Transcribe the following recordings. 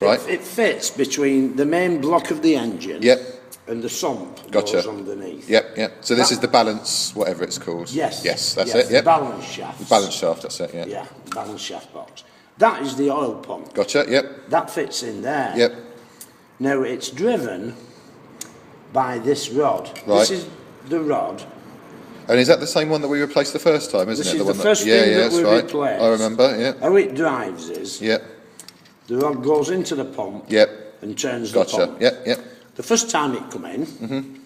Right. It fits between the main block of the engine. Yep. And the sump Gotcha. goes underneath. Yep, yep. So this is the balance, whatever it's called. Yes. Yes, that's yes, it, yep. The balance shaft. The balance shaft, that's it, yeah. Yeah, balance shaft box. That is the oil pump. Gotcha, yep. That fits in there. Yep. Now it's driven by this rod. Right. This is the rod. And is that the same one that we replaced the first time, isn't This it? is One the first yeah, thing yeah, that that's we right. replaced. I remember, yeah. How it drives is, Yep. the rod goes into the pump Yep. and turns Gotcha, the pump. yep, yep. The first time it come in,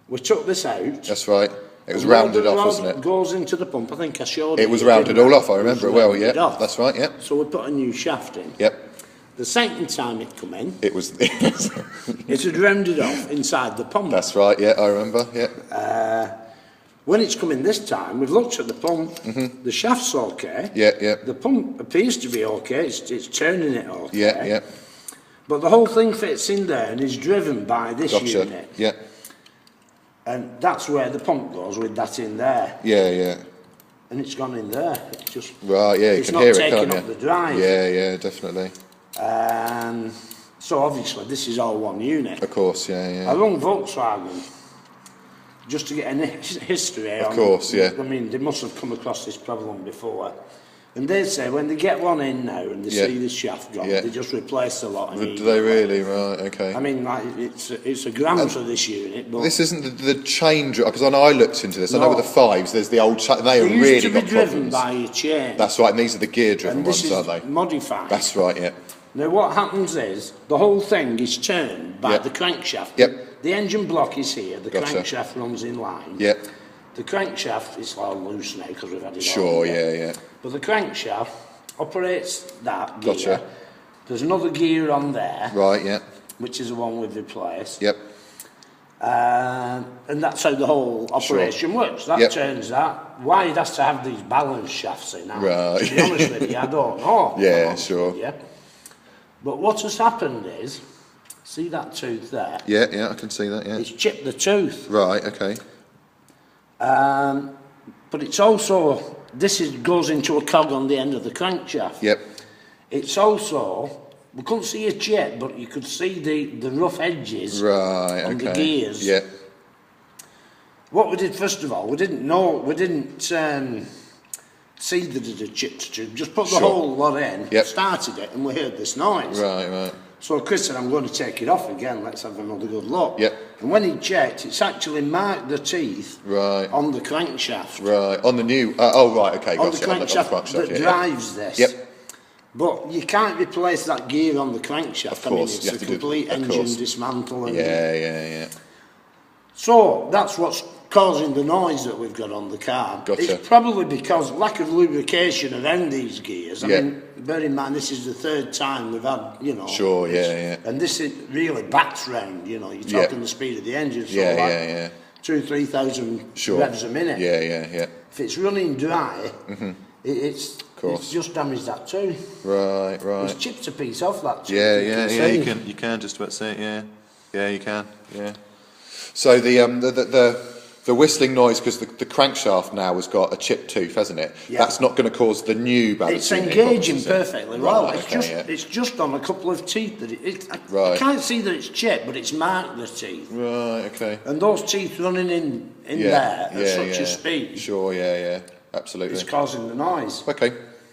we took this out. That's right. It was And while rounded the off, rod wasn't it? Goes into the pump. I think I showed you. It was It rounded didn't all it? off, I remember it was well, rounded yeah. off. That's right, yep. So we put a new shaft in. Yep. The second time it come in, It was... it had rounded off inside the pump. That's right, yeah, I remember, yeah. When it's come in this time, we've looked at the pump. The shaft's okay. Yeah, yeah. The pump appears to be okay. It's turning it okay. Yeah, yeah. But the whole thing fits in there and is driven by this Gotcha, unit. yeah. And that's where the pump goes with that in there. Yeah, yeah. And it's gone in there. It's just Right, yeah, you it's can not hear it, taking can't up you? the drive. Yeah, yeah, definitely. So obviously this is all one unit. Of course, yeah, I yeah. rung Volkswagen just to get a history. Of course, yeah. I mean, they must have come across this problem before. And they say when they get one in now and they Yeah. see the shaft gone, Yeah. they just replace the lot. Do they really? Right, okay. I mean, like, it's a grand for this unit, but This isn't the change, because I know I looked into this. I know No. with the fives, there's the old. They have they used really to be got driven problems. by a chain. That's right, and these are the gear-driven and this ones, is aren't they? modified. That's right, yeah. Now what happens is the whole thing is turned by Yep. the crankshaft. Yep. The engine block is here. The Gotcha. crankshaft runs in line. Yeah. The crankshaft is all loose now because we've had it Sure, all. yeah, yeah. But the crankshaft operates that gear. Gotcha. There's another gear on there, Right, yeah. which is the one we've replaced. Yep. And that's how the whole operation works. That Yep. turns that. Why it has to have these balance shafts in that, Right. to be honest with you, I don't know. Yeah, sure. Yeah. But what has happened is, see that tooth there? Yeah, yeah, I can see that, yeah. It's chipped the tooth. Right, okay. But it's also, goes into a cog on the end of the crankshaft. Yep. It's also, we couldn't see a chip, but you could see the rough edges Right, on okay. the gears. Yeah. What we did first of all, we didn't see that it had chipped the tube, just put the Sure. whole lot in, Yep. started it, and we heard this noise. Right, right. So Chris said, I'm going to take it off again, let's have another good look. Yep. And when he checked, it's actually marked the teeth Right. on the crankshaft. Right. On the new. Oh, right, okay. On Gotcha. the crankshaft that yeah, drives this. Yep. But you can't replace that gear on the crankshaft. Of I mean, course, it's you a have to do- complete of engine course. dismantle. And Yeah, yeah, yeah. So that's what's causing the noise that we've got on the car. Gotcha. It's probably because lack of lubrication around these gears. I Yeah. mean, bear in mind, this is the third time we've had, Sure, yeah, yeah. And this is really backs round, you're Yeah. talking the speed of the engine. So Yeah, like yeah, yeah. 2,000-3,000 Sure. revs a minute. Yeah, yeah, yeah. If it's running dry, it's course. just damaged that too. Right, It's right. chipped a piece off that too. Yeah, you yeah, can yeah. see. You can just about see it. Yeah, yeah, you can. Yeah. So the whistling noise, because the crankshaft now has got a chipped tooth, hasn't it? Yeah. That's not going to cause the new balance It's unit engaging problems, is it? perfectly well. Right, okay, yeah. It's just on a couple of teeth that I Right. can't see that it's chipped, but it's marked the teeth. Right, okay. And those teeth running in Yeah, there at such a speed, Sure, yeah, yeah, absolutely. it's causing the noise. Okay,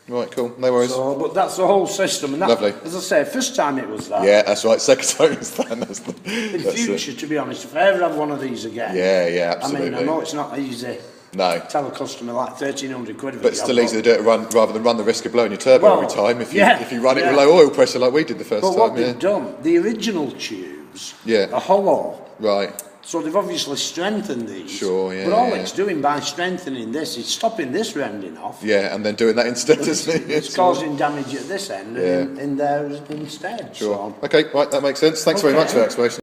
right, cool, no worries. So, but that's the whole system. And that, Lovely. As I say, first time it was that. Yeah, that's right. Second time it's done. In future, to be honest, if I ever have one of these again, Yeah, yeah, I absolutely. mean, I know it's not easy. No, Tell a customer like 1,300 quid. but still easy to do it rather than run the risk of blowing your turbo Well, every time if you yeah, if you run it with yeah. low oil pressure like we did the first But time. what Yeah. they've done, the original tubes Yeah. are hollow. Right. So they've obviously strengthened these. Sure, yeah, But all yeah. it's doing by strengthening this is stopping this rounding off. Yeah, and then doing that instead, isn't it? It's causing damage at this end Yeah. and in there instead. Sure. So. Okay, right, that makes sense. Thanks very Okay. much for that explanation.